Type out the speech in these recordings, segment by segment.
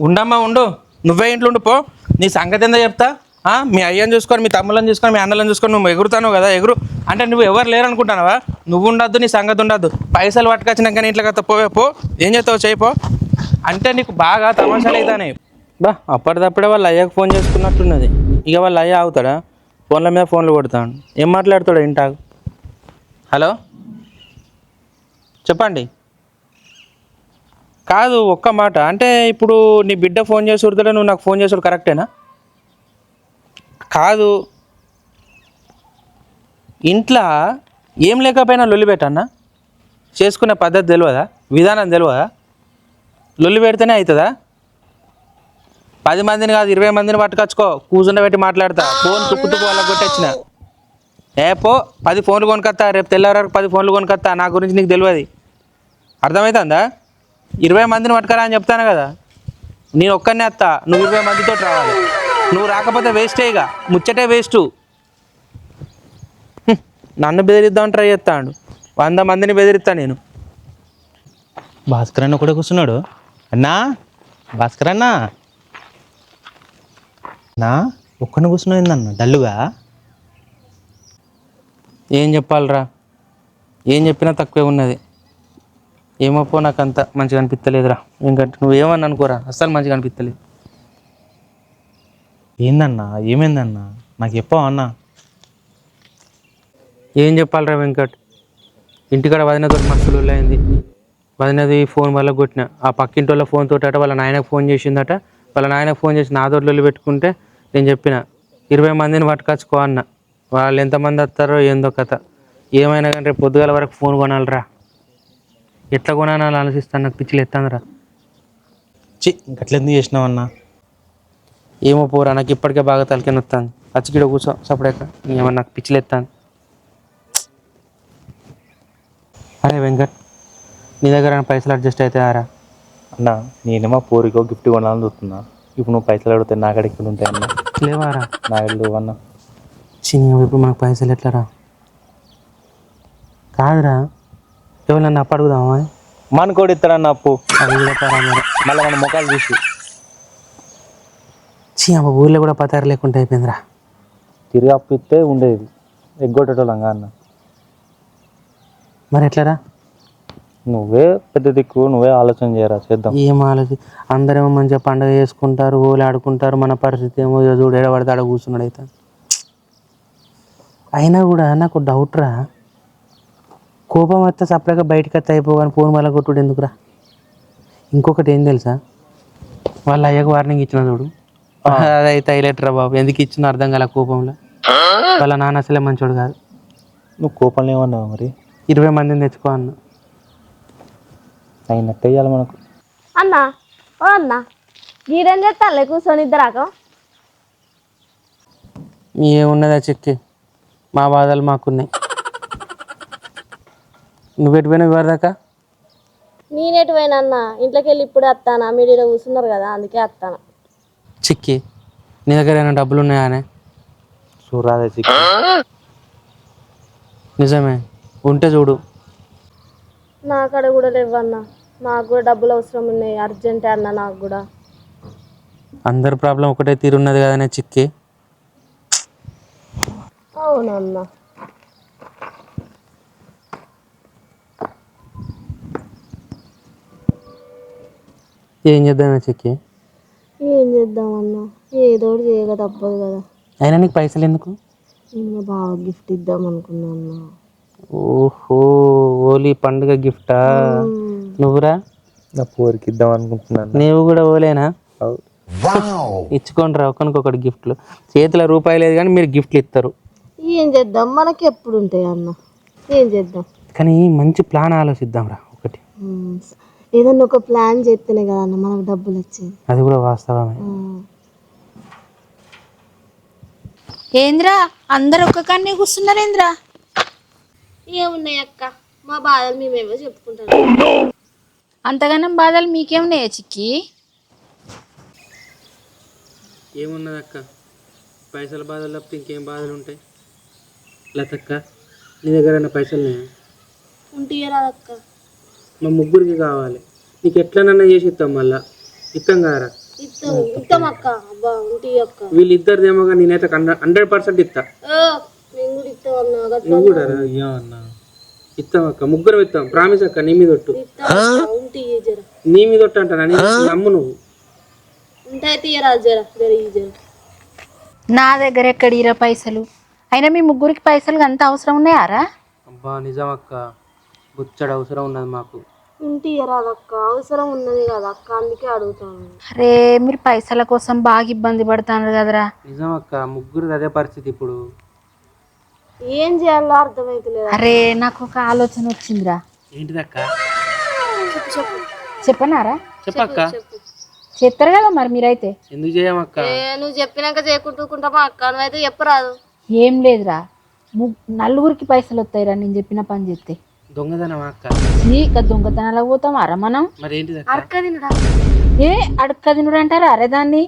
ఉండమ్మా ఉండు, నువ్వే ఇంట్లో ఉండు పో. నీ సంగతి ఏందో చెప్తా. మీ అయ్యని చూసుకొని, మీ తమ్ముళ్ళని చూసుకొని, మీ అన్నలను చూసుకొని నువ్వు ఎగురుతాను కదా, ఎగురు. అంటే నువ్వు ఎవరు లేరు అనుకుంటానవా? నువ్వు ఉండొద్దు, నీ సంగతి ఉండద్దు. పైసలు పట్టుకొచ్చినాక కానీ ఇంట్లో కదా పోవే పో. ఏం చేస్తావు చేయిపో. అంటే నీకు బాగా తమాషాలు అవుతానే బా. అప్పటిదప్పుడే వాళ్ళ అయ్యకు ఫోన్ చేసుకున్నట్టున్నది. ఇక వాళ్ళ అయ్య ఆగుతాడా? ఫోన్ల మీద ఫోన్లు కొడతాడు. ఏం మాట్లాడతాడు ఇంటాగు. హలో చెప్పండి. కాదు ఒక్క మాట, అంటే ఇప్పుడు నీ బిడ్డ ఫోన్ చేసి ఉడతాడే, నువ్వు నాకు ఫోన్ చేసుడు కరెక్టేనా? కాదు, ఇంట్లో ఏం లేకపోయినా లొల్లి పెట్టన్నా? చేసుకునే పద్ధతి తెలియదా? విధానం తెలియదా? లొల్లి పెడితేనే అవుతుందా? 10 మందిని కాదు 20 మందిని పట్టుకొచ్చుకో, కూర్చుండబెట్టి మాట్లాడతా. ఫోన్ తుక్కు వాళ్ళకి కొట్టొచ్చిన పో. 10 ఫోన్లు కొనుక్కొస్తా, రేపు తెల్లవారు 10 ఫోన్లు కొనుక్కొస్తా. నా గురించి నీకు తెలియదు, అర్థమవుతుందా? 20 మందిని పట్టుకరా అని చెప్తాను కదా. నేను ఒక్కనే వస్తా, నువ్వు 20 మందితో రావాలి. నువ్వు రాకపోతే వేస్టే, ఇక ముచ్చటే వేస్టు. నన్ను బెదిరిద్దామని ట్రై చేస్తాడు. 100 మందిని బెదిరిస్తా నేను. భాస్కర్ అన్న కూడా కూర్చున్నాడు. అన్నా భాస్కర్ అన్న నా ఒక్కడిని కూర్చున్నాయిందన్న డల్లుగా. ఏం చెప్పాలరా, ఏం చెప్పినా తక్కువే ఉన్నది. ఏమో పో, నాకు అంత మంచిగా అనిపిస్తలేదురా. ఎందుకంటే నువ్వేమని అనుకోరా, అస్సలు మంచిగా అనిపిస్తలేదు. ఏందన్నా ఏమైందన్నా నాకు చెప్పావు అన్నా. ఏం చెప్పాలరా వెంకట్, ఇంటికాడ వదినతో మస్తులు అయింది. వదినది ఫోన్ వల్ల కొట్టిన. ఆ పక్కింటి వాళ్ళ ఫోన్ తోట వాళ్ళ నాయనకు ఫోన్ చేసిందట. వాళ్ళ నాయనకు ఫోన్ చేసి నా తోటలు పెట్టుకుంటే నేను చెప్పిన 20 మందిని పట్టుకొచ్చుకో అన్న. వాళ్ళు ఎంతమంది వస్తారో ఏందో కథ. ఏమైనా కానీ రేపు పొద్దుగాల వరకు ఫోన్ కొనాలిరా. ఎట్లా కొనాలని ఆలోచిస్తాను, నాకు పిచ్చిలు ఎత్తానురా. ఇంకట్లెందుకు చేసినావు అన్నా? ఏమో పోరా, నాకు ఇప్పటికే బాగా తలకాయ నొస్తాను. అచ్చికిడ కూర్చో సపడాక, ఏమన్నా నాకు పిచ్చిలు ఎత్తాను. అరే వెంకట్, నీ దగ్గర పైసలు అడ్జస్ట్ అయితే ఆరా. అన్నా నేనేమో పోరికో గిఫ్ట్ కొనాలని చూస్తున్నా. ఇప్పుడు నువ్వు పైసలు అడిగితే నాకడ ఇక్కడ ఉంటాయన్నా. లేవారా? నా ఇల్లు అన్నా. ఇప్పుడు మనకు పైసలు ఎట్లరా? కాదురా, ఎవరు నన్ను అప్పు అడుగుదామా? మనకోడు ఇస్తాడన్న అప్పు. అది కూడా పరామరా. మళ్ళీ మన ముఖాలు చూసి ఊళ్ళో కూడా పతారు లేకుండా అయిపోయిందిరా. తిరిగి అప్పు ఇస్తే ఉండేది, ఎగ్గొట్టేటోళ్ళంగా అన్న. మరి ఎట్లరా? నువ్వే పెద్ద దిక్కు, నువ్వే ఆలోచన చేయరా, చేద్దాం. ఏం ఆలోచన? అందరేమో మంచిగా పండుగ చేసుకుంటారు, ఊళ్ళు ఆడుకుంటారు. మన పరిస్థితి ఏమో చూడు, ఎడబడితే ఆడ కూర్చున్నాడు. అయితే అయినా కూడా నాకు డౌట్ రా, కోపం వస్తే సపరేట్గా బయటకు వస్తే అయిపోగాని ఫోన్ వల్ల కొట్టుడు ఎందుకురా? ఇంకొకటి ఏం తెలుసా, వాళ్ళ అయ్యకు వార్నింగ్ ఇచ్చిన చూడు, అదైతే హైలైట్ రా బాబు. ఎందుకు ఇచ్చిన అర్థం కాల కోపంలో. వాళ్ళ నాన్న అసలే మంచోడు కాదు. నువ్వు కోపంలో ఏమన్నావు మరి? 20 మందిని తెచ్చుకో అన్న. అయినట్టు వేయాలి మనకు. అన్నా ఓ అన్నా, గీడేం చేస్తానులే కూర్చొని ఇద్దరాక. ఏమున్నదా చెక్కి, మా బాధలు మాకున్నాయి. నువ్వు ఎటుపోయినా ఇవ్వదాకా? నేనెటు పోయినా అన్న, ఇంట్లోకి వెళ్ళి ఇప్పుడే వస్తానా. మీరు ఇక్కడ కూర్చున్నారు కదా, అందుకే వస్తాను. చిక్కి, నీ దగ్గర ఏమైనా డబ్బులు ఉన్నాయా అనే? చూరాదే చిక్కి. నిజమే, ఉంటే చూడు. నా కాడ కూడా లేవన్నా. నాకు కూడా డబ్బులు అవసరం ఉన్నాయి, అర్జెంటే అన్న నాకు కూడా. అందరి ప్రాబ్లం ఒకటే తీరున్నది కదనే చిక్కి. అవునన్నా. ఏం చేద్దామే చిక్కి? ఏం చేద్దామన్నా, ఏదో ఒకటి చేయక తప్పదు కదా. అయినా నీకు పైసలు ఎందుకు? నేను బాగా గిఫ్ట్ ఇద్దాం అనుకున్నా అన్న. ఓహో, ఓలీ పండుగ గిఫ్టా? నువ్వురా? నా పోరికి ఇద్దాం అనుకుంటున్నాను. నీవు కూడా ఓలేనా? ఇచ్చుకోండి రా ఒకరికొకటి గిఫ్ట్లు. చేతిలో రూపాయి లేదు కానీ మీరు గిఫ్ట్లు ఇస్తారు. ఏం చేద్దాం, మనకి ఎప్పుడు ఉంటాయి అన్న. ఏం చేద్దాం కానీ మంచి ప్లాన్ ఆలోచిద్దాం రా ఒకటి. ఏదన్నా ఒక ప్లాన్ చేస్తేనే కదా అన్న మనకు డబ్బులు వచ్చేది. అది కూడా వాస్తవమే. ఏంద్రా అందరు ఒక్క కన్నే కూర్చున్నారు ఏంద్రా? ఏమున్నాయి అక్క, మా బాధలు మేమేమో చెప్పుకుంటాం. అంతగానం బాధలు మీకేమున్నాయా చిక్కి? ఏమున్నది అక్క, పైసల బాధలు తప్పితే ఇంకేం బాధలు ఉంటాయి? లతక్క, నీ దగ్గర పైసలు ఉంటే రాదక్క. మా ముగ్గురికి కావాలి. నీకు ఎట్లనన్నా చేసి ఇస్తాం, మళ్ళా ఇస్తాం కారా? ఇస్తాం అక్క. అబ్బా ఉంటే అక్క. వీళ్ళిద్దరిదేమో కానీ నేనైతే 100% ఇస్తా. మేము కూడా ఇస్తాం అన్న. నువ్వు కూడా అన్నా ఇస్తాం అక్క, ముగ్గురం ఇస్తాం. ప్రామిస్ అక్క, నీ మీద ఒట్టు. ఉంటే జర నీ మీద ఒట్టు అంటానా, నమ్ము నువ్వు. ఉంటాయి తీయరా జర. నా దగ్గర ఎక్కడ ఇరా పైసలు? అయినా మీ ముగ్గురికి పైసలు అంత అవసరం ఉన్నాయారా? అబ్బా నిజం అక్క, బుచ్చడు అవసరం ఉన్నది మాకు. ఉంటే రాదక్క, అవసరం ఉన్నది కదా అక్క, అందుకే అడుగుతాను. అరే మీరు పైసల కోసం బాగా ఇబ్బంది పడుతున్నారు కదరా. నిజం అక్క, ముగ్గురు అదే పరిస్థితి ఇప్పుడు. ఏం చేయాలో అర్థమైతలేదు. అరే నాకు ఒక ఆలోచన వచ్చిందిరా. ఏంటిదక్క? చెప్పనారా? చెప్పక్క. చెప్తారు కదా మరి మీరైతే. ఎందుకు చేయమక్క? నువ్వు చెప్పినాక చేయకుంటుకుంటామా అక్క, నువ్వైతే చెప్పరాదు. ఏం లేదురా, నలుగురికి పైసలు వస్తాయిరా నేను చెప్పిన పని చేస్తే. దొంగతనం అక్క? నీక దొంగతనాలకు పోతామారా మనం? మరి ఏంటిది? అడక్క తినుడు అంటారా అరే దాన్ని?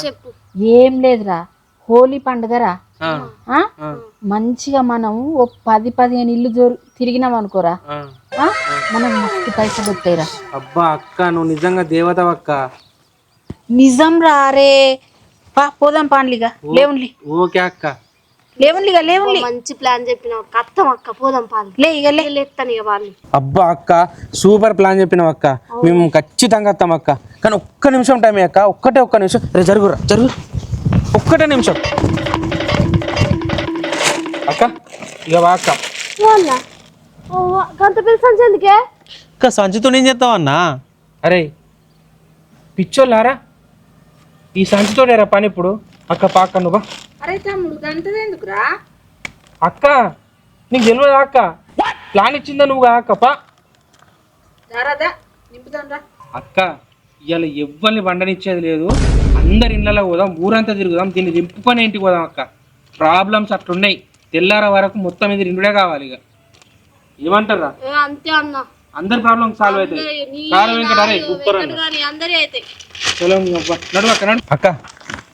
చెప్పు. ఏం లేదురా, హోలీ పండుగరా. మంచిగా మనం ఓ 10-15 ఇల్లు తిరిగినాం అనుకోరా, మనం మస్తు పైసలు వస్తాయిరా. అబ్బా అక్క, నువ్వు నిజంగా దేవతవక్క. నిజం రా. రే పోదాం పాన్లిగా. లేవున్లీ. ఓకే అక్క, లేవున్లిగా లేవున్లీ. మంచి ప్లాన్ చెప్పినావు అత్తం అక్క, పోదాం పాలు. లే ఇక లేస్తాను ఇక వాళ్ళు. అబ్బా అక్క, సూపర్ ప్లాన్ చెప్పినావు అక్క. మేము ఖచ్చితంగా వస్తాం అక్క. కానీ ఒక్క నిమిషం టైం అక్క, ఒక్క నిమిషం. రే జరుగు ఒక్కటే నిమిషం అక్క. ఇక వా అక్క. గంత పిలిచి ఎందుకే ఇంకా సంచితో ఏం చేస్తావన్నా? అరే పిచ్చోళ్ళారా, ఈ సంచితోడేరా పని ఇప్పుడు. అక్క పాక నువ్వు. అరే తమ్ముడు గంటదెందుకురా? అక్క నీకు తెలియదా అక్క, ప్లాన్ ఇచ్చిందా నువ్వు అక్క. పా అక్క, ఇవాళ ఎవ్వరిని వండనిచ్చేది లేదు. అందరి ఇళ్ళలో పోదాం, ఊరంతా తిరుగుదాం, దీన్ని దింపుకొని ఇంటికి పోదాం అక్క. ప్రాబ్లమ్స్ అట్లున్నాయి, తెల్లార వరకు మొత్తం ఇది రెండుడే కావాలి. ఇక ఏమంటారా? అంతే అన్న, అందరి ప్రాబ్లమ్ సాల్వ్ అవుతాయి. అక్క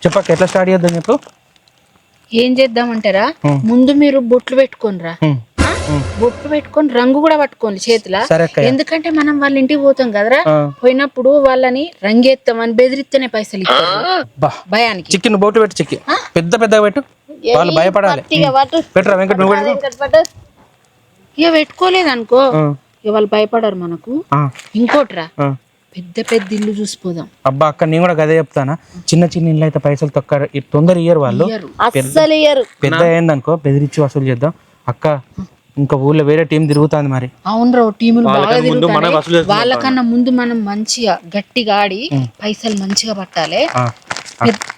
చెప్పక్క, ఎట్లా స్టార్ట్ చేద్దాం చెప్పు. ఏం చేద్దామంటారా? ముందు మీరు బొట్లు పెట్టుకోనరా, బొట్లు పెట్టుకొని రంగు కూడా పట్టుకోండి చేతిలో. ఎందుకంటే మనం వాళ్ళ ఇంటికి పోతాం కదరా, పోయినప్పుడు వాళ్ళని రంగేస్తామని బెదిరిస్తేనే పైసలు ఇస్తారు భయానికి. చిక్కి బొట్టు పెట్టు, చిక్కి పెద్దగా పెట్టు, వాళ్ళు భయపడాలి. పెట్టరా వెంకట, నువ్వు ఇక పెట్టుకోలేదు అనుకో ఇక వాళ్ళు భయపడరు మనకు. ఇంకోటిరా, పెద్ద ఇల్లు చూసిపోదాం. అబ్బా అక్క, నేను కూడా గదే చెప్తానా. చిన్న ఇల్లు అయితే పైసలు తక్కువ, తొందర ఇయ్యరు వాళ్ళు. అస్సలు ఇయ్యరు. పెద్ద ఏందనుకో బెదిరించి వసూలు చేద్దాం అక్క. ఇంకా ఊళ్ళో వేరే టీం తిరుగుతుంది మరి. అవునరా, టీములు బాగా తిరుగుతాయి. వాళ్ళకన్నా ముందు మనం మంచిగా గట్టిగా ఆడి పైసలు మంచిగా పట్టాలి.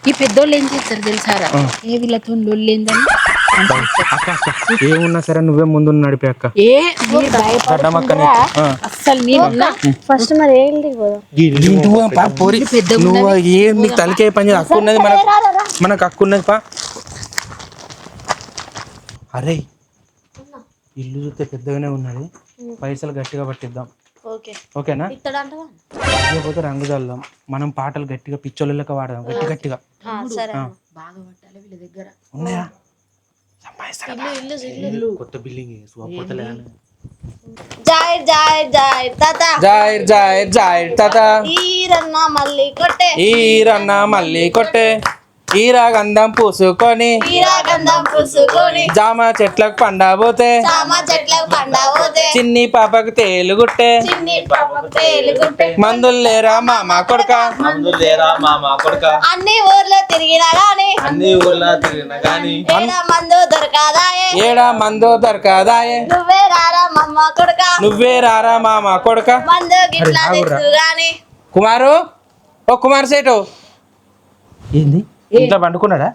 ఈ పెద్దోళ్ళు ఏం చేస్తారు తెలుసారా, ఏ వీళ్ళతో లొల్లేందని. ఏమున్నా సరే నువ్వే ముందు నడిపే అక్క. అస్సలు నేను ఫస్ట్ మరి ఏ ఇంటికి పోదాం? ఏంది తలకే పని? అక్కు ఉన్నది మనకు అక్కు ఉన్నది. పా అరే ఇల్లు చూస్తే పెద్దగానే ఉన్నది, పైసలు గట్టిగా పట్టిద్దాం. ఓకేనా? లేకపోతే రంగు చల్దాం. మనం పాటలు గట్టిగా పిచ్చోళ్ళకి వాడదాం, గట్టిగా. ఉన్నాయా? కొత్త బిల్డింగ్ జాయిర్ జాయిర్ జాయిర్ తాత, జాయిర్ జాయిర్ జాయిర్ తాత, ఈరన్న మళ్ళీ కొట్టే, ఈరా గంధం పూసుకొని జామ చెట్లకు పండబోతే, చిన్ని పాపకు తేలుగుట్టే, మందులు లేరా మామ కొడుక, అన్ని ఊర్లో తిరిగినా గాని ఏడా మందు దొరకదాయే, నువ్వే రారా మామ కొడుక. కుమారు, ఓ కుమార్ సేటు, ఏంది ఇంట్లో పండుకున్నాడా?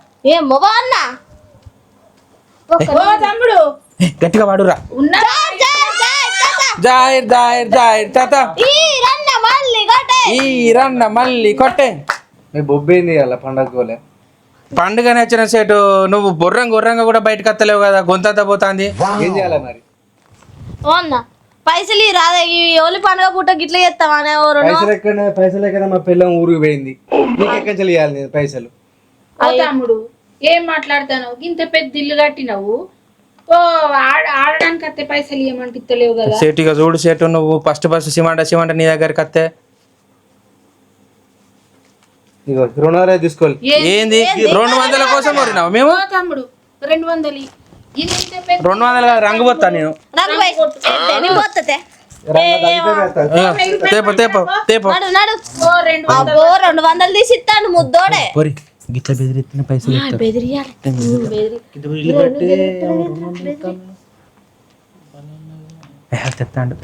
తమ్ముడు గట్టిగా వాడురా. జాయిర్ జాయిర్ జాయిర్ తాత, ఈరన్న మళ్ళీ కొట్టే. బొబ్బేంది అలా పండగ పండుగ నచ్చిన సేటు, నువ్వు గుర్రంగా కూడా బయటకు వస్తలేవు కదా, గొంతంతా పోతాంది. ఏం చేయాలి మరి? పైసలు రాదా? ఈ ఓలి పండుగ పూట గిట్ల చేస్తావా? పైసలు ఎక్కడ మా పిల్లం ఊరికి పోయింది, నీకెక్కడ తెలియాలి పైసలు? తమ్ముడు ఏం మాట్లాడతాను? ఇంత పెద్ద ఇల్లు కట్టినవు, ఆడడానికి అత్తే పైసలు ఇవ్వమంటే ఇస్తలేవు కదా. సేటుగా చూడు సేటు, నువ్వు ఫస్ట్ సిమెంట్ నీ దగ్గరికి వస్తే ఇగో 200 తీసుకోవాలి. ఏంది 200 కోసం కోరినావు మేము? ఓ తమ్ముడు 200 ఇది ఇంత పెద్ద 200 కాదు, రంగు పోతా నేను. రంగు పోయి. నేను పోతుంటే. తేపో తేపో తేపో. నడు నడు. ఓ 200 అబ్బో 200 తీసి ఇస్తాను ముద్దోడే. పోరి గిట్ల బెదిరిస్తున్న పైసలు ఇస్తాడు. బెదిరియాలి. చెప్తాడు.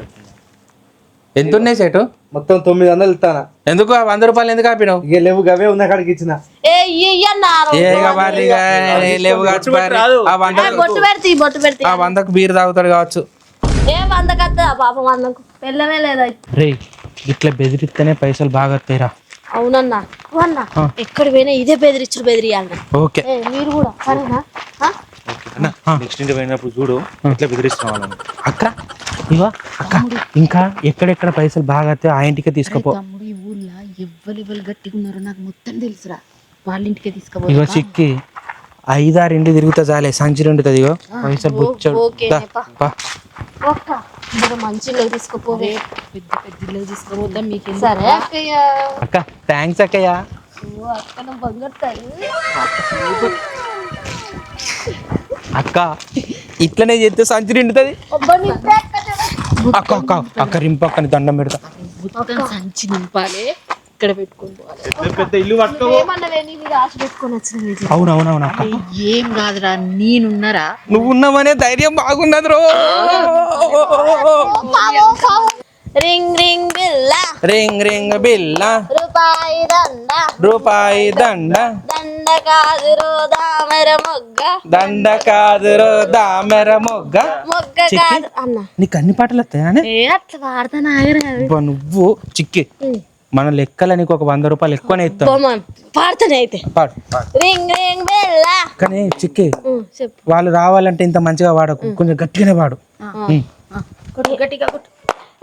ఎంత ఉన్నాయి సేటు? మొత్తం 900 ఇస్తానా. ఎందుకు ఆ 100 రూపాయలు ఎందుకు ఆపినావు? ఇక లేవు గవే ఉన్న కాడికి ఇచ్చిన. ఏ ఇయ్యన్నారు. ఏ ఇక మరి ఇక లేవు కావచ్చు మరి. ఆ 100 బొట్టు పెడతాయి బొట్టు పెడతాయి. ఆ 100కు బీర్ తాగుతాడు కావచ్చు. ఏ 100 కత్తదా పాపం 100కు పెళ్ళమే లేదా? రే ఇట్లా బెదిరిస్తేనే పైసలు బాగా వస్తాయిరా. అవునన్నా అన్నా ఎక్కడ పోయినా ఇదే బెదిరియాలన్నా. ఓకే మీరు కూడా సరేనా? నెక్స్ట్ ఇంటి పోయినప్పుడు చూడు ఇట్లా బెదిరిస్తున్నావు వాళ్ళని. అక్క ఇగో అక్క ఇంకా ఎక్కడెక్కడ పైసలు బాగా వస్తాయో ఆ ఇంటికి తీసుకుపో. తమ్ముడు ఈ ఊర్లో ఎవ్వరు గట్టిగా ఉన్నారో నాకు మొత్తం తెలుసురా. వాళ్ళ ఇంటికే ఇగో తీసుకుపో. చిక్కి 5-6 ఇంటి తిరుగుతా చాలే, సంచి ఉండుతుంది. ఇగో పైసలు బుచ్చాడు. ఒక్క ఇప్పుడు మంచి తీసుకుపోవే. పెద్ద పెద్ద ఇల్లు తీసుకుపోతాం మీకు. సరే అక్కయ్య. అక్క థ్యాంక్స్ అక్కయ్య. అక్కడ బంగారు అక్క ఇట్లనే చేస్తే సంచి నిండుతుంది. అక్క అక్క అక్క రింపక్కని దండం పెడతా. మొత్తం సంచి నింపాలి, ఇక్కడ పెట్టుకొని పోవాలి. పెద్ద ఇల్లు పట్టుకో. ఏమన్నా నీకు ఆశ పెట్టుకొని వచ్చిన అవునవునవును అక్క. ఏం కాదురా, నేనున్నారా. నువ్వు ఉన్నావనే ధైర్యం బాగున్నది రో. రింగ్ రింగ్ బిల్లా రింగ్ రింగ్ బిల్ల రూపాయి దండ రూపాయి దండ దండ కాదురో దామెర మొగ్గ దండ కాదురో దామెర మొగ్గ. మొగ్గ కాదు అన్న. నీకు అన్ని పాటలు వస్తాయా? ఏ అట్లా వాడతాను ఆగరా. నువ్వు చిక్కి మన లెక్కల నీకు ఒక 100 రూపాయలు ఎక్కువనే ఇస్తాను. పాడతానే అయితే. పాడు. రింగ్ రింగ్ బిల్లా. కానీ చిక్కి చెప్పు. వాళ్ళు రావాలంటే ఇంత మంచిగా వాడకు, కొంచెం గట్టిగానే వాడు. గట్టిగా కొట్టు.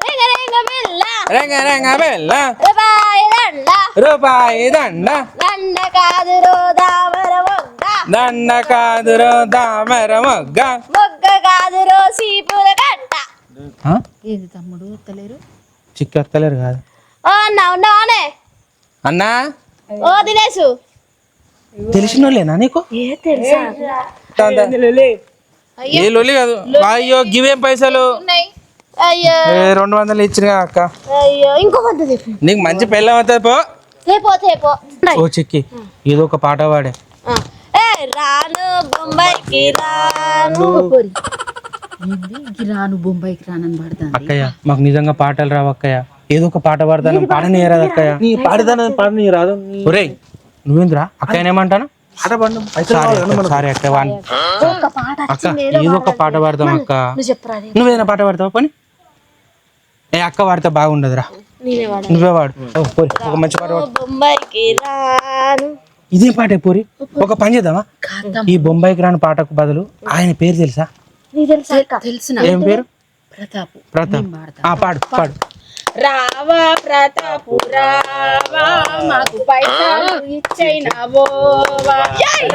రింగ్ రింగ్ బిల్లా రంగ రంగ బెల్ల రూపాయి దండ రూపాయి దండ దండ కాదురో దామెర మొగ్గ దండ కాదురో దామెర మొగ్గ. మొగ్గ కాదురో సీపుల కట్ట. ఏది తమ్ముడు వస్తలేరు? చిక్కి వస్తలేరు కాదు. ఓ అన్న ఉన్నావానే? అన్నా ఓ దినేషు తెలిసిన వాళ్ళేనా నీకు? ఏ తెలుసా? ఏ లొల్లి కాదు. అయ్యో గివేం పైసలు? అయ్యో 200 ఇచ్చిన అక్క. అయ్యో ఇంకో వద్ద చెప్పు. నీకు మంచి పెళ్ళం అవుతుంది పో. తేపో ఓ చిక్కి ఏదో ఒక పాట పాడే. ఏ రాను బొంబాయికి రాను. రాను బొంబాయికి రానని పాడతాను. అక్కయ్య మాకు నిజంగా పాటలు రావు అక్కయ్య, ఏదో ఒక పాట పాడతాను. పాడని రాదు అక్కయ్య. నీ పాడని రాదు. ఒరేయ్ నువ్వేంద్రా అక్కయ్యనేమంటాను? సారీ అక్క ఒక పాట అక్క ఏదో ఒక పాట పాడతాం అక్క. నువ్వు చెప్పురా. నువ్వేదైనా పాట పాడతావు పని? ఏ అక్క పాడితే బాగుండదురా. నేనే వాడు. నువ్వే వాడు. పోరి ఒక మంచి పాట పాడు. బొంబాయికి రాను. ఇదే పాటే పోరి. ఒక పని చేద్దామా? ఈ బొంబాయికి రాని పాటకు బదులు ఆయన పేరు తెలుసా? నీ తెలుసా? తెలిసిన ఏం పేరు? ప్రతాప్. ప్రతాప్. పాడు పాడు. రావా ప్రతాపు రావా, మాకు పైసలు ఇచ్చైనావోవా.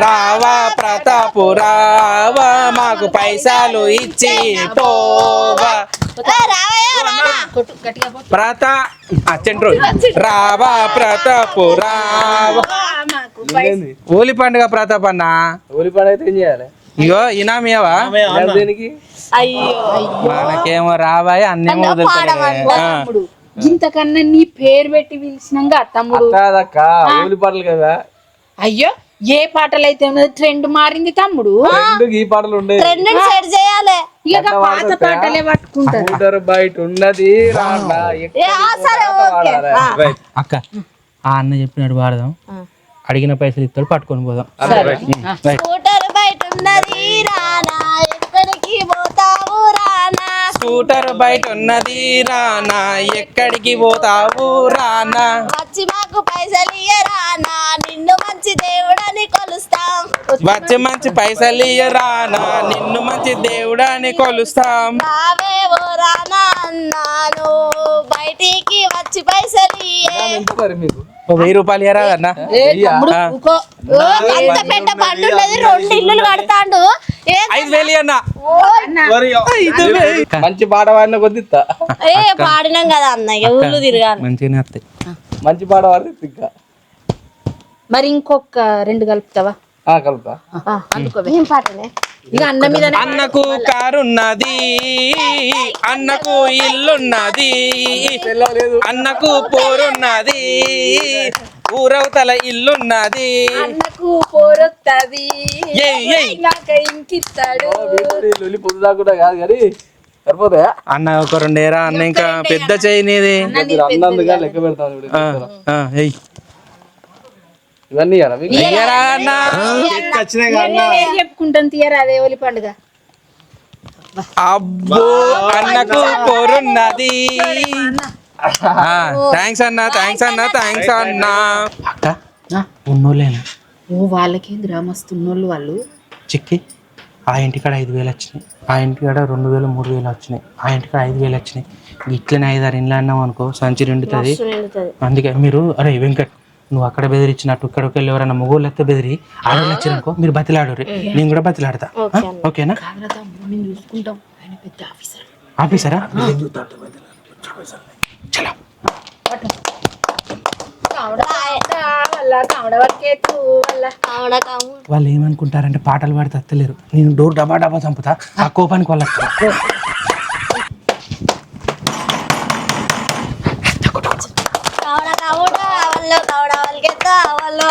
రావా ప్రతాపు రావా, మాకు పైసలు ఇచ్చి పోవా. ప్రతా చెంట్రు రావా ప్రతాపు రావా. హోలీ పండుగ ప్రతాప్ అన్న. హోలీ పండుగ అయితే ఏం చేయాలి? ఇగో ఇనామియావా? దేనికి? అయ్యో మనకేమో రావాయి అన్నేమో వదులుతారు. ఇంతకన్నా నీ పేరు పెట్టి పిలిచినాక తమ్ముడు కాదక్క, హోలీ పాటలు కదా. అయ్యో ఏ పాటలు అయితే ట్రెండ్ మారింది తమ్ముడు. ఈ పాటలు ఉండే ట్రెండ్ సెట్ చేయాలి. ఇక పాత పాటలే పట్టుకుంటారు. బయట ఉన్నది అక్క ఆ అన్న చెప్పినట్టు వాడదాం. అడిగిన పైసలు ఇస్తాడు, పట్టుకొని పోదాం. స్కూటర్ బయట ఉన్నది రానా, ఎక్కడికి పోతావు రానా. స్కూటర్ బయట ఉన్నది రానా, ఎక్కడికి పోతావు రానా. వచ్చి మాకు పైసలు ఇయ్య రానా, నిన్ను మంచి దేవుడని కొలుస్తాం. వచ్చి మంచి పైసలు రానా, నిన్ను మంచి దేవుడని కొలుస్తాం. రావే ఓ రానా అన్నాను, బయటికి వచ్చి పైసలు ఇయ్యే. మీకు 1000 రూపాయలు ఇయ్యరా అన్న? అంత పెద్ద పండు ఉన్నది, 2 ఇల్లులు కడతాండు. 5000 అన్న. మంచి పాట పాడిన కొద్ది ఏ పాడినాం కదా అన్న, ఊళ్ళు తిరగాలి. మంచిగానే వస్తాయి. మంచి పాట పాడితే ఇంకా మరి ఇంకొక 2 కలుపుతావా? కలుపుతా. అందుకోవే. ఏం పాటనే? ఇక అన్నం మీద అన్నకు కారున్నది, అన్నకు ఇల్లున్నది, అన్నకు పోరున్నది, ఊరవతల ఇల్లున్నది, అన్నకు పోరొత్తది ఏయ్, ఏయ్. నాక ఇంకిస్తాడు. పొద్దుదాకుండా కాదు కానీ సరిపోతాయా? అన్న ఒక 2 ఏరా అన్న, ఇంకా పెద్ద చేయనిది. అన్నందుగా లెక్క పెడతాను. ఏయ్ ఇవన్నీ ఇయ్యాలా మీకు? అయ్యరా అన్న, చెప్పుకుంటాను తీయరా అదే ఒలి పండుగ. అబ్బో అన్నకు పోరున్నది. థ్యాంక్స్ అన్న, థ్యాంక్స్ అన్న, థ్యాంక్స్ అన్న. అక్క ఉన్నోళ్ళేనా? ఓ వాళ్ళకేంద్రా మస్తున్నోళ్ళు వాళ్ళు. చిక్కి ఆ ఇంటికాడ 5,000 వచ్చినాయి, ఆ ఇంటికాడ 2,000 3,000 వచ్చినాయి, ఆ ఇంటికాడ 5,000 వచ్చినాయి. ఇట్లనే 5-6 ఇండ్లు అన్నాం అనుకో సంచి నిండుతుంది. అందుకే మీరు అరే వెంకట్, నువ్వు అక్కడ బెదిరించినట్టు ఇక్కడికి వెళ్ళి ఎవరైనా మొగోళ్ళు ఎత్తే బెదిరి ఆడోళ్ళు వచ్చిరనుకో, మీరు బతిలాడరు, నేను కూడా బతిలాడతా. ఓకేనా? మేము చూసుకుంటాం, ఆయన పెద్ద ఆఫీసర్. ఆఫీసరా? చలో. వాళ్ళు ఏమనుకుంటారంటే పాటలు పాడితే అత్తలేరు, నేను డోర్ డబా డబా చంపుతా, ఆ కోపానికి వాళ్ళు వస్తారు.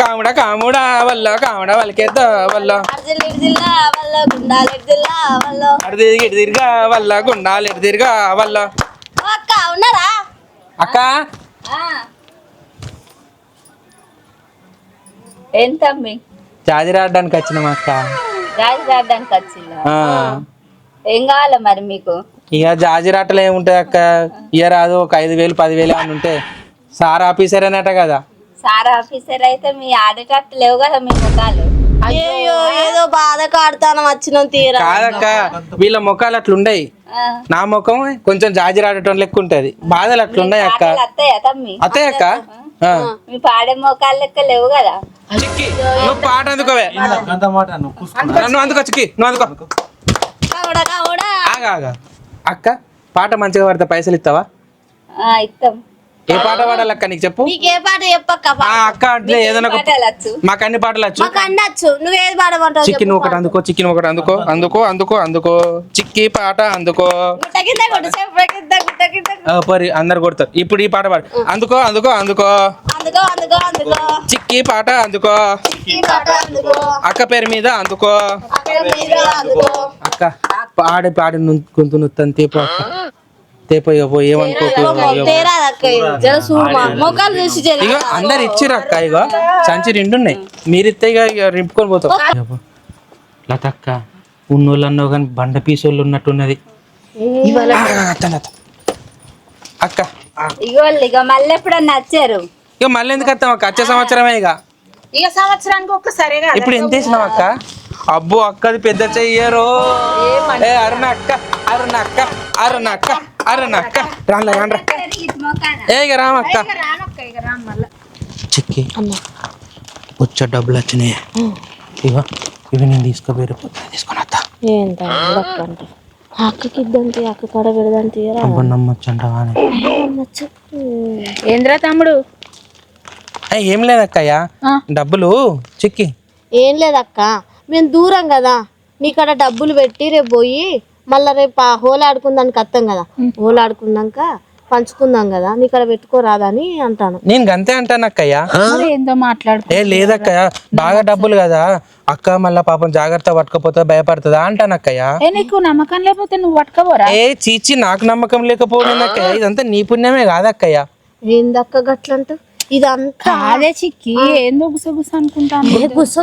కాముడా కాముడా వల్ల కాముడా వాళ్ళకేద్దా వల్ల అడిది తిరిగా వల్ల గుండాలు ఎటు తిరిగా వల్ల. అక్క ఏం తమ్మి జాజిరాడడానికి వచ్చినాం అక్క. జాజి రావడానికి వచ్చిందా? ఏం కావాలి మరి మీకు? ఇక జాజిరాటలు ఏముంటాయి అక్క, ఇక రాదు ఒక 5,000 10,000 అని ఉంటే. సార్ ఆఫీసర్ అనేట కదా. సార్ ఆఫీసర్ అయితే మీ ఆడేటట్టు లేవు కదా మీ ముఖాలు. అయ్యో ఏదో బాధ కాడతాను వచ్చిన తీరా. కాదక్క, వీళ్ళ ముఖాలు అట్లుండయి, నా ముఖం కొంచెం జాజిరాడటం లెక్క ఉంటది. బాధలు అట్లున్నాయి అక్క. అత్తయ్య తమ్మి అత్తే అక్క. మీ పాడే మోకాలు లెక్క లేవు కదా. చిక్కి నువ్వు పాట అందుకోవే, నన్ను అందుకో చిక్కి, నువ్వు అందుకో. ఆగా ఆగా అక్క, పాట మంచిగా పడితే పైసలు ఇస్తావా? ఇస్తాం. ఏ పాట పాడాలక్క నీకు చెప్పు. నీకే పాట చెప్పక్క. అక్క అంటే ఏదైనా మాకు అన్ని పాటలు వచ్చు. అన్నచ్చు, నువ్వేది పాడమంటావు? చిక్కి నువ్వు ఒకటి అందుకో, చిక్కి నువ్వు ఒకటి అందుకో, అందుకో అందుకో అందుకో, చిక్కి పాట అందుకో. పరి అందరు కొడతారు. ఇప్పుడు ఈ పాట పాడు. అందుకో అందుకో అందుకో, చిక్కి పాట అందుకో, అక్క పేరు మీద అందుకో. అక్క పాడి పాడి గొంతు నుత్తాను తేపో అక్క, తేపో ఏమనుకోకు. ఇక అందరు ఇచ్చిర్రు అక్క, ఇక సంచి నిండున్నాయి, మీరిస్తే ఇక రింపుకొని పోతాం. లతక్క ఉన్నోళ్ళు అన్నావు కానీ బండ పీసోళ్ళు ఉన్నట్టున్నది అక్క. ఇక మళ్ళీ ఎప్పుడన్నా వచ్చారు? ఇక మళ్ళీ ఎందుకు వస్తాం అక్క, వచ్చే సంవత్సరమే. ఇక సంవత్సరానికి ఒక్కసారిగా. ఇప్పుడు ఎంత వేసినావు అక్క? అబ్బో అక్కది పెద్ద చెయ్యరు. అరుణక్క అరుణక్క అరుణక్క అరుణక్క రాన్రా రాన్రా. ఇక రామక్క. చిక్కి వచ్చ డబ్బులు వచ్చినాయి, ఇగో ఇవి నేను తీసుకోపోయి తీసుకొని వస్తా. అక్కకి ఇద్దంతి, అక్క కాడ పెడదంతి. అబ్బో నమ్మొచ్చంటావా? ఏంద్రా తమ్ముడు? ఏం లేదక్కయ్యా, డబ్బులు చిక్కి. ఏం లేదక్క, మేము దూరం కదా, నీకాడ డబ్బులు పెట్టి రేపు పోయి మళ్ళా రేపు హోలీ ఆడుకుందానికి వస్తాం కదా, హోలీ ఆడుకున్నాక పంచుకుందాం కదా, నీకాడ పెట్టుకోరాదని అంటాను. నేను గంతే అంటాను అక్కయ్యా. ఏందో మాట్లాడు. లేదక్కయ్య, బాగా డబ్బులు కదా అక్క, మళ్ళా పాపం జాగ్రత్త పట్టుకపోతే భయపడుతుందా అంటాను అక్కయ్య. నీకు నమ్మకం లేకపోతే నువ్వు పట్టుకోవరా? చీచి నాకు నమ్మకం లేకపోవడం అక్కయ్య, ఇదంతా నీ పుణ్యమే కాదక్కయ్య. ఏందక్క గట్లంటూ? ఇదంతా అదే చిక్కి ఏందో గుసగుస అనుకుంటాను.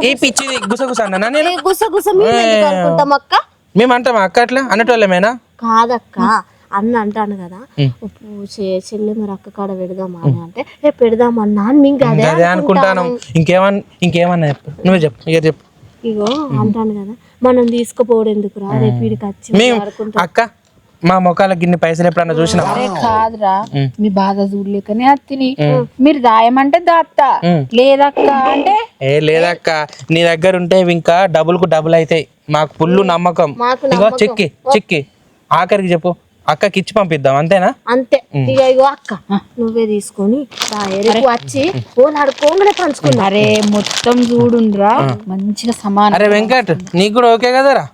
ఏ పిచ్చిది గుసగుస అన్నా నేను? గుసగుస అనుకుంటాం అక్క. మేము అంటామా అక్క అట్లా అనేటోళ్ళమేనా? కాదక్క, అన్న అంటాను కదా, చెల్లి మరి అక్క కాడ పెడదామా అని అంటే రేపు పెడదామన్నా అని మేము అదే అనుకుంటాను. ఇంకేమన్నా చెప్పు, నువ్వే చెప్పు, ఇక చెప్పు. ఇగో అంటాను కదా, మనం తీసుకుపోవడం ఎందుకురా, రేపు వీడికి వచ్చి మేము అక్క మా మొక్కలకి ఇన్ని పైసలు ఎప్పుడన్నా చూసినా? కాదురా, మీ బాధ చూడలేకనే అత్తిని. మీరు దాయమంటే దాత్తా, లేదక్క అంటే లేదక్క, నీ దగ్గర ఉంటే ఇంకా డబుల్ కు డబుల్ అవుతాయి. మాకు ఫుల్ నమ్మకం. ఇగో చిక్కి చిక్కి ఆఖరికి చెప్పు, అక్కకి ఇచ్చి పంపిద్దాం అంతేనా? అంతే. ఇక ఇగో అక్క నువ్వే తీసుకొని రేపు వచ్చి ఓలు ఆడుకోగానే పంచుకున్నా. అరే మొత్తం చూడుండ్రా మంచిగా సమానం. అరే వెంకట్ నీకు కూడా ఓకే కదరా?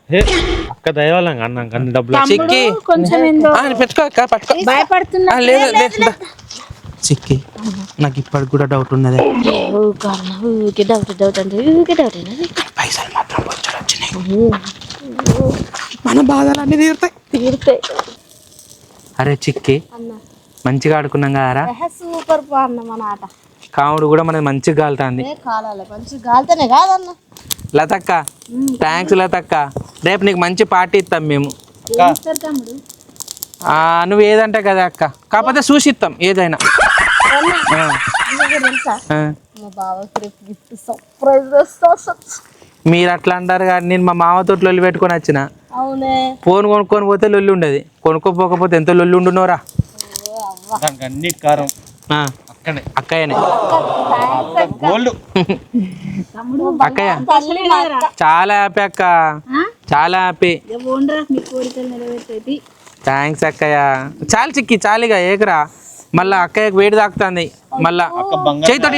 అక్క దయవాళ్ళం అన్నాం అన్ని డబ్బులు చిక్కి కొంచెం ఏందో పెట్టుకో అక్క పట్టుకో. భయపడుతున్నా. లేదు లేదు చిక్కి నాకు ఇప్పటికి కూడా డౌట్ ఉన్నది. ఊకే డౌట్ అంటే ఊకే డౌట్ పైసలు మాత్రం బొచ్చెడు వచ్చినాయి. మన బాధలన్నీ తీరుతాయి. అరే చిక్కి మంచిగా ఆడుకున్నాం కదరా? సూపర్ అన్న మన ఆట. కాముడు కూడా మనది మంచిగా గాలుతుంది. కాలాలి మంచిగా గాలితేనే కాదన్న. లతక్క థ్యాంక్స్ లతక్క. రేపు నీకు మంచి పార్టీ ఇస్తాం మేము. నువ్వు ఏదంటే కదా అక్క, కాకపోతే చూసి ఇస్తాం ఏదైనా. తెలుసా మా బావకి రేపు గిఫ్ట్ సర్ప్రైజ్. మీరు అట్లా అంటారు కానీ నేను మా మామతో లొల్లి పెట్టుకొని వచ్చిన. అవునే ఫోన్ కొనుక్కొని పోతే లొల్లి ఉండదు, కొనుక్కోపోకపోతే ఎంత లొల్లి ఉండునోరా. దానికి అన్ని కారం అక్కయ్యనే గోల్డ్. అక్కయ్య చాలా హ్యాపీ అక్క, చాలా హ్యాపీ. థ్యాంక్స్ అక్కయ్య. చాలు చిక్కి చాలుగా ఏకరా. మళ్ళా అక్కయ్యకు వేడి తాకుతుంది. మళ్ళా చేయితోటి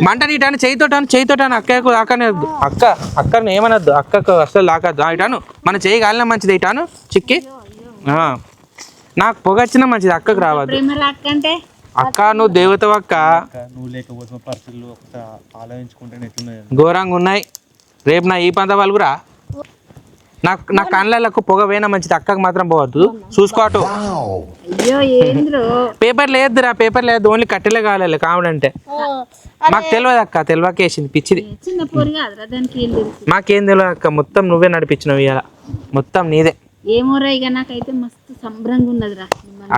మంట నీటాను చేయితోటాను అక్కయ్యకు తాకనేద్దు. అక్కని ఏమనద్దు, అక్కకు అసలు తాకద్దు. ఇటాను మన చేయి కాలిన మంచిది ఇటాను చిక్కి. నాకు పొగ వచ్చినా మంచిది, అక్కకు రావద్దు. అక్క నువ్వు దేవతవు అక్క. నువ్వు లేకపోతే పరిస్థితులు ఆలోచించుకుంటే ఘోరంగా ఉన్నాయి. రేపు నా ఈ పంత వాళ్ళురా నా కళ్ళకు పొగ వేనా మంచిది, అక్కకు మాత్రం పోవద్దు. చూసుకోవటం పేపర్ లేదురా, పేపర్ లేదు, ఓన్లీ కట్టెలే కావాలి కావడంటే. మాకు తెలియదు అక్క, తెలియకేసింది పిచ్చిది. మాకేం తెలియదు అక్క, మొత్తం నువ్వే నడిపించినవి ఇవాళ, మొత్తం నీదే. ఏమోరా ఇక నాకైతే మస్తు సంబరంగా ఉన్నదిరా.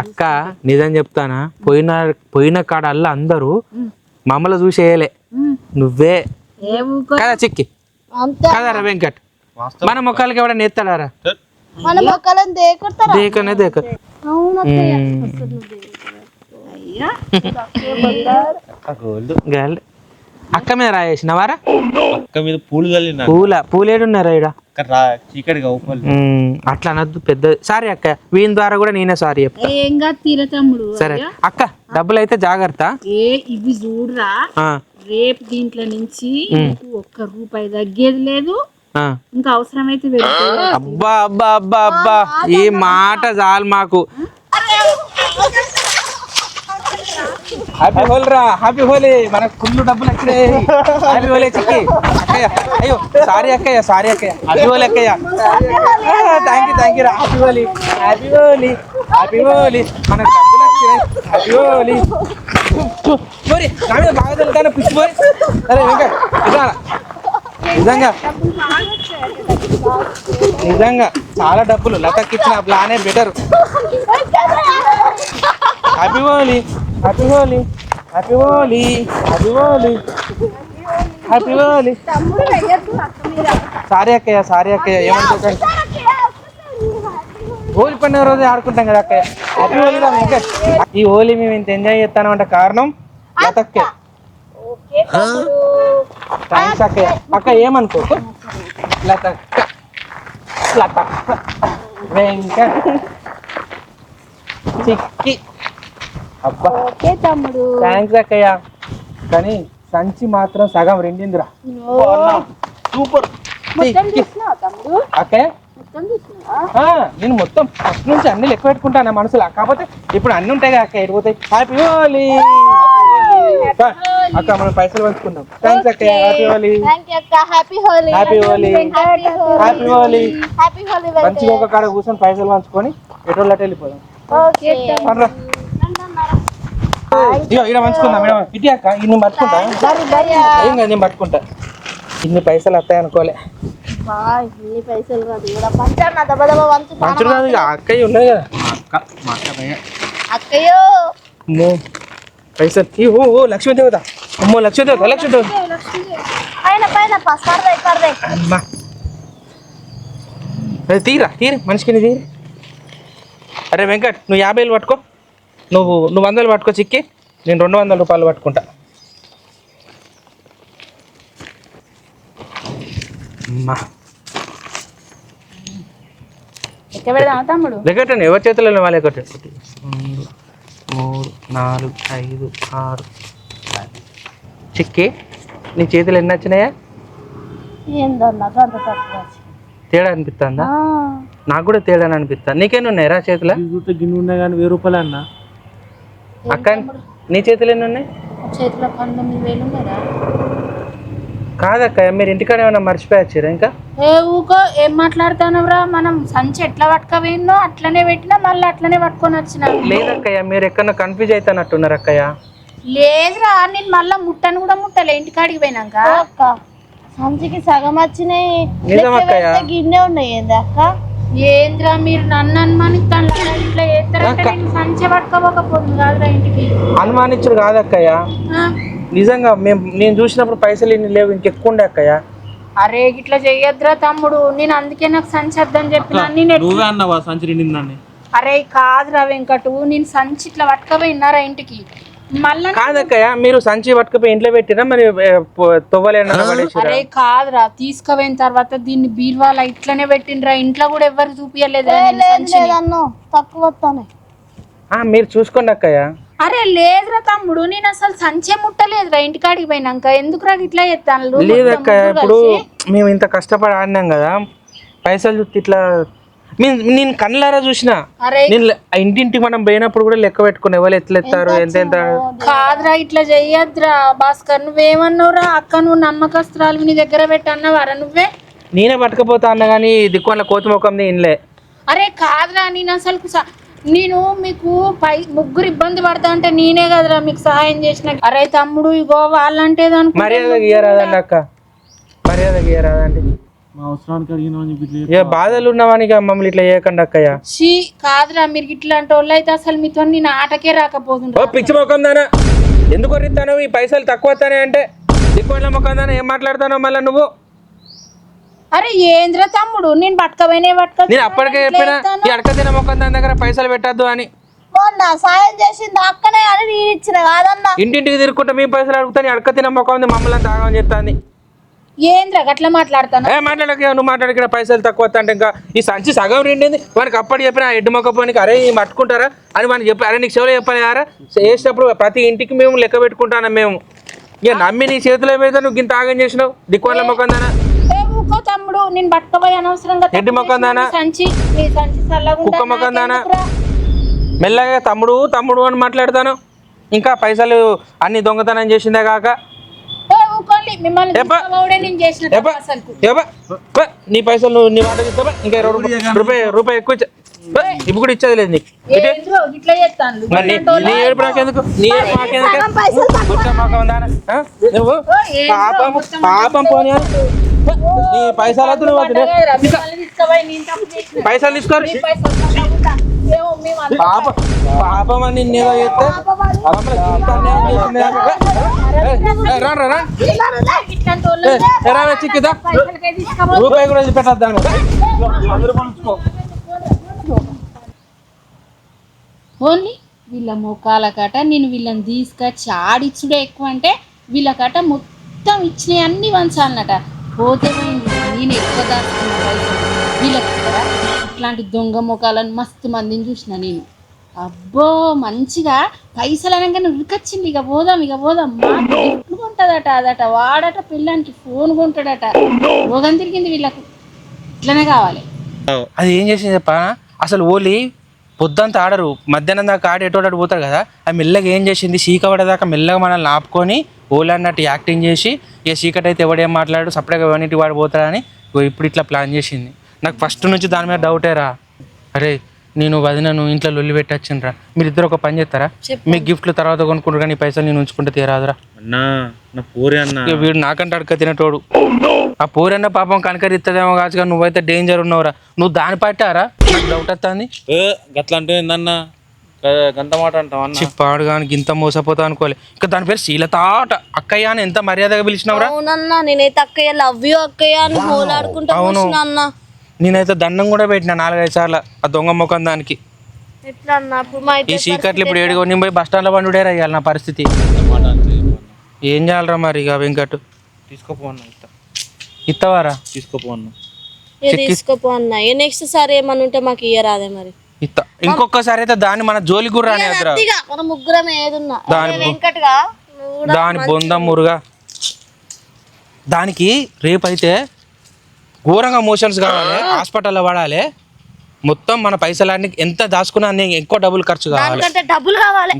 అక్క నిజం చెప్తానా, పోయిన కాడల్లా అందరూ మమ్మల్ని చూసేయలే, నువ్వే కదా చిక్కి కదరా వెంకట్. మన మొక్కలకి ఎవడన్నా ఎత్తాడారా? మన మొక్కలను దేకనే దేక. అక్క మీద రాయేసినవారా? అక్క మీద పూలు చల్లిన పూలేడున్నారా ఇడ? చీకటి అట్లా అనద్దు పెద్ద. సారీ అక్క, వీని ద్వారా కూడా నేనే సారీ చెప్తా. సరే అక్క, డబ్బులు అయితే జాగ్రత్త. ఇవి చూడరా, రేపు దీంట్లో నుంచి ఒక్క రూపాయి తగ్గేది లేదు. ఇంకా అవసరమైతే అబ్బా అబ్బా అబ్బా అబ్బా, ఈ మాట చాలు మాకు. హ్యాపీ హోలీ రా, హ్యాపీ హోలీ. మనకు ఫుల్ డబ్బులు వచ్చినాయి. హ్యాపీ హోలీ చిక్కి. అక్కయ్య అయ్యో సారీ అక్కయ్య, సారీ అక్కయ్య. హ్యాపీ హోలీ అక్కయ్య. థ్యాంక్ యూ రా. Happy Holi, happy Holi, happy Holi. మనకు డబ్బులు వచ్చినాయి. హ్యాపీ హోలీ. మరి నా మీద బాగా తెలుగుతాను పిచ్చి పోయి. సరే వెంకట్ నిజంగా చాలా డబ్బులు లతకి ఇచ్చిన ప్లానే better. Happy Holi, happy Holi, happy Holi, happy Holi, happy Holi. Sorry అక్కయ్య, సారీ అక్కయ్య, ఏమనుకోకండి. హోలీ పండుగ రోజే ఆడుకుంటాం కదా అక్కయ్య. హ్యాపీ హోలీ రా వెంకట్. ఈ హోలీ మేము ఇంత ఎంజాయ్ చేస్తాను అంటే కారణం లతక్కే. థ్యాంక్స్ అక్కయ్య. అక్క ఏమనుకోకు. లతక్క లతక్క వెంకట్ చిక్కి. అబ్బా థ్యాంక్స్ అక్కయ్య. కానీ సంచి మాత్రం సగం రెండిందిరా. సూపర్ అక్కయ్య. నేను మొత్తం ఫస్ట్ నుంచి అన్ని లెక్క పెట్టుకుంటాను మనసులో, కాకపోతే ఇప్పుడు అన్ని ఉంటాయి కదా అక్క, ఎడిపోతాయి. హ్యాపీ హోలీ అక్క, మనం పైసలు పంచుకుందాం. థ్యాంక్స్ అక్క. Happy Holi, happy Holi, happy Holi. మంచిగా ఒక కాడ కూర్చొని పైసలు పంచుకొని పెట్రోల్ అట్ట వెళ్ళిపోదాం. ఇక్కడ పంచుకుందాం మేడం. ఇటీ అక్క, ఇన్ని పట్టుకుంటా. ఏం కాదు, నేను పట్టుకుంటా. ఇన్ని పైసలు వస్తాయి అనుకోలే. మంచుడు కాదు, అక్కయ్య ఉన్నది కదా అక్కయ్యో పైసలు. ఓ లక్ష్మీదేవత, అమ్మో లక్ష్మీదేవత, లక్ష్మీదేవత. అమ్మా తీరా మనిషికి తీరి. అరే వెంకట్, నువ్వు 50 పట్టుకో, నువ్వు 100 పట్టుకో చిక్కి, నేను 200 రూపాయలు పట్టుకుంటా. అమ్మా ఎక్క పెడదామా తమ్ముడు? లెక్కటండి, ఎవరి చేతుల్లో వాళ్ళే కట్టండి. 1 2 3 4 5 6 చిక్కి నీ చేతులు ఎన్ని వచ్చినాయా? ఏందన్నా అంత తక్కువ తేడా అనిపిస్తుందా? నాకు కూడా తేడా అనిపిస్తా. నీకేమి ఉన్నాయిరా చేతుల? గిన్నె ఉన్నాయి కానీ 1000 రూపాయలు అన్న. అక్క నీ చేతులు ఎన్ని ఉన్నాయి? చేతిలో 19,000 ఉన్నారా? కాదక్క, మీరు ఇంటికాడ ఏమైనా మర్చిపోయారా ఇంకా? ఏ ఊకో, ఏం మాట్లాడుతానవరా? మనం సంచి ఎట్లా పట్టుకపోయినో అట్లనే పెట్టినా మళ్ళీ అట్లనే పట్టుకొని వచ్చిన. లేదక్కయ్య, మీరు ఎక్కడన్నా కన్ఫ్యూజ్ అవుతానట్టున్నారు అక్కయ్య. లేదురా, నేను మళ్ళా ముట్టను కూడా ముట్టలే ఇంటికాడికి పోయినాక. అక్క సంచికి సగం వచ్చినాయి, నిజమక్కయ్య. గిన్నె ఉన్నాయి ఏంది అక్క? ఏంద్రా మీరు నన్ను అనుమానిస్తాను, ఇట్లా చేస్తారంటే నేను సంచి పట్టుకోకపోతుంది కాదురా ఇంటికి. అనుమానించుడు కాదక్కయ్య, నిజంగా నేను చూసినప్పుడు పైసలు ఇన్ని లేవు, ఇంకెక్కువ ఉండే అక్కయ్య. అరే ఇట్లా చెయ్యొద్దురా తమ్ముడు, నేను అందుకే నాకు సంచి వద్దని చెప్పిన. నువ్వే అన్నావా సంచి నిండిందని? అరే కాదురా వెంకటు, నేను సంచి ఇట్లా పట్టుకపోయినారా ఇంటికి మళ్ళా. కాదక్కయ్య, మీరు సంచి పట్టుకుపోయి ఇంట్లో పెట్టినా మరి తొవ్వలేనా? అరే కాదురా, తీసుకుపోయిన తర్వాత దీన్ని బీరువాల ఇట్లనే పెట్టినరా, ఇంట్లో కూడా ఎవరు చూపించలేదు. తక్కువ వస్తానే మీరు చూసుకోండి అక్కయ్య. అరే లేదురా తమ్ముడు, నేను అసలు సంచే ముట్టలేదురా ఇంటికాడికి పోయినాక. ఎందుకురా ఇట్లా చేస్తాను? లేదక్కయ్య, ఇప్పుడు మేము ఇంత కష్టపడి ఆడినాం కదా, పైసలు చూస్తే ఇట్లా నేను కళ్ళారా చూసిన. నేను ఇంటింటికి మనం పోయినప్పుడు కూడా లెక్క పెట్టుకుని ఎవరు ఎట్లా ఎత్తారు ఎంత. కాదురా ఇట్లా చెయ్యొద్దురా భాస్కర్. నువ్వేమన్నావురా? అక్క నువ్వు నమ్మకస్తురాలు, నీ దగ్గర పెట్టన్నావారా నువ్వే? నేనే పట్టుకపోతా అన్న కానీ దిక్కువల్ల కోతి ముఖం ఇన్లే. అరే కాదురా, నేను అసలు నేను మీకు ముగ్గురు ఇబ్బంది పడతా అంటే నేనే కదరా మీకు సహాయం చేసిన. అరే తమ్ముడు ఇగో వాళ్ళంటే మర్యాద గీయరాదండి అక్క, మర్యాద గీయరాదండి. మా అవసరానికి అడిగిన ఇక బాధలు ఉన్నామని మమ్మల్ని ఇట్లా చేయకండి అక్కయ్య. కాదురా, మీరు ఇట్లాంటి వాళ్ళు అయితే అసలు మీతో నేను ఆటకే రాకపోతుంటా. పిచ్చి ముఖం దానా, ఎందుకు వరిస్తాను? ఈ పైసలు తక్కువ వస్తానే అంటే దిక్కువల్ల ముఖం దానా ఏం మాట్లాడతానో మళ్ళీ నువ్వు? అరే ఏంద్ర తమ్ముడు, నేను పట్టుకపోయినా నేను అప్పటికే చెప్పినా ఈ అడక తిన ముఖం దాని దగ్గర పైసలు పెట్టద్దు అని. మొన్న సాయం చేసింది అక్కనే అని నేను ఇచ్చిన కాదన్నా. ఇంటింటికి తిరుగుకుంటా మీ పైసలు అడుగుతాను, అడక తిన ముఖం ఉంది మమ్మల్ని తాగమని చెప్తాంది. ఏంద్ర గట్లా మాట్లాడతాను? మాట్లాడక నువ్వు మాట్లాడిన పైసలు తక్కువ వస్తా అంటే ఇంకా ఈ సంచి సగం నిండింది. వానికి అప్పటి చెప్పిన ఎడ్డు మొక్కపోనికి అరే పట్టుకుంటారా అని మనం చెప్పి, అరే నీకు చెవులు చెప్పారా వేసేటప్పుడు ప్రతి ఇంటికి మేము లెక్క పెట్టుకుంటాను మేము. ఇక నమ్మి నీ చేతిలో పెడితే నువ్వు ఇంత ఆగం చేసినావు దిక్కువల్ల ముఖం దానా. తమ్ముడు నేను పట్టుకపోయి అనవసరంగా ఎడ్డి ముఖం దానా, కుక్క ముఖం దానా. మెల్లగా తమ్ముడు తమ్ముడు అని మాట్లాడతాను, ఇంకా పైసలు అన్ని దొంగతనం చేసిందే కాక. నీ పైసలు నువ్వు నీ మాట చెప్తావా? ఇంకా రూపాయి ఎక్కువ ఇప్పుడు కూడా ఇచ్చేది లేదు నీకు. మరి నీ ఏడుపు నాకెందుకు? నీ ఏడుపు నాకెందుకు? నువ్వు పాపం పోనీ నీ పైసలు వద్దు, నువ్వు పైసలు తీసుకోరు. పాపం అని నిన్నేదో చెప్తే చిక్కిదా రూపాయి కూడా పెట్టద్దాను. ఓన్లీ వీళ్ళ మొక్కల కట నేను వీళ్ళని తీసుకొచ్చి ఆడిచ్చుడే ఎక్కువ అంటే వీళ్ళ కట మొత్తం ఇచ్చినవి అన్ని వంచాలన్నట. పోతే నేను ఎక్కువ దాచుకున్నా పైసలు వీళ్ళకి కదా. ఇట్లాంటి దొంగ మొక్కలను మస్తు మందిని చూసిన నేను. అబ్బో మంచిగా పైసలు అనగానే ఉరికొచ్చింది. ఇక పోదాం ఎట్లు కొంటదట అదట, వాడట పిల్లానికి ఫోన్ కొంటాడట. రోగం తిరిగింది వీళ్ళకు. ఇట్లనే కావాలి. అది ఏం చేసింది చెప్ప, అసలు ఓలి పొద్దంతా ఆడరు, మధ్యాహ్నం దాకా ఆడి ఎటోటి పోతారు కదా. అది మెల్లగా ఏం చేసింది, చీకపడేదాకా మెల్లగా మనల్ని ఆపుకొని ఓలి అన్నట్టు యాక్టింగ్ చేసి ఇక చీకటి అయితే ఎవడేం మాట్లాడు సపరేట్గా ఎవరింటికి వాడు పోతాడని ఇప్పుడు ఇట్లా ప్లాన్ చేసింది. నాకు ఫస్ట్ నుంచి దాని మీద డౌటేరా. అరే నేను వదినను ఇంట్లో లొల్లి పెట్టొచ్చిండ్రా, మీరిద్దరు ఒక పని చేస్తారా? మీకు గిఫ్ట్లు తర్వాత కొనుక్కుంటారు కానీ పైసలు నేను ఉంచుకుంటే తీరాదురా అన్నా. నా పూరి అన్న వీడు నాకంటే అడక తినటోడు. ఆ పూరన్న పాపం కనకరిస్తుందేమో కాదు కానీ నువ్వైతే డేంజర్ ఉన్నావురా. నువ్వు దాని పట్టారా? నాకు డౌట్ వస్తుంది. గట్లా అంటే ఏందన్నా గంత మాట అంటావు అన్న? పాడు కానీ ఇంత మోసపోతా అనుకోలే. ఇంకా దాని పేరు శీలతాట. అక్కయ్య అని ఎంత మర్యాదగా పిలిచినావురా? అవునన్నా, నేనైతే అక్కయ్య లవ్ యూ అక్కయ్య అని హోలాడుకుంటా. అవును, నేనైతే దండం కూడా పెట్టిన 4-5 సార్లు ఆ దొంగ ముఖం దానికి. ఈ చీకట్లు ఇప్పుడు ఏడుగో నేను పోయి బస్ స్టాండ్లో పండుడేరా ఇవ్వాలి నా పరిస్థితి. ఏం చేయాలరా మరి ఇక వెంకట్? తీసుకోపో అన్న. ఇత్తవారా? తీసుకోపో అన్న. తీసుకోపో అన్న నెక్స్ట్ సారి ఏమన్నా ఉంటే మాకు ఇయ్యరాదే మరి ఇత్త ఇంకొకసారి అయితే దాన్ని మన జోలి కూడా రాని వద్దురా. అదిగా మన ముగ్గురం ఏదున్నా వెంకట్గా దాని బొందం మురుగా దానికి రేపైతే ఘోరంగా మోషన్స్ కావాలి, హాస్పిటల్లో పడాలి. మొత్తం మన పైసలన్నీ ఎంత దాచుకున్నా ఎక్కువ డబ్బులు ఖర్చు కావాలి. డబ్బులు కావాలి.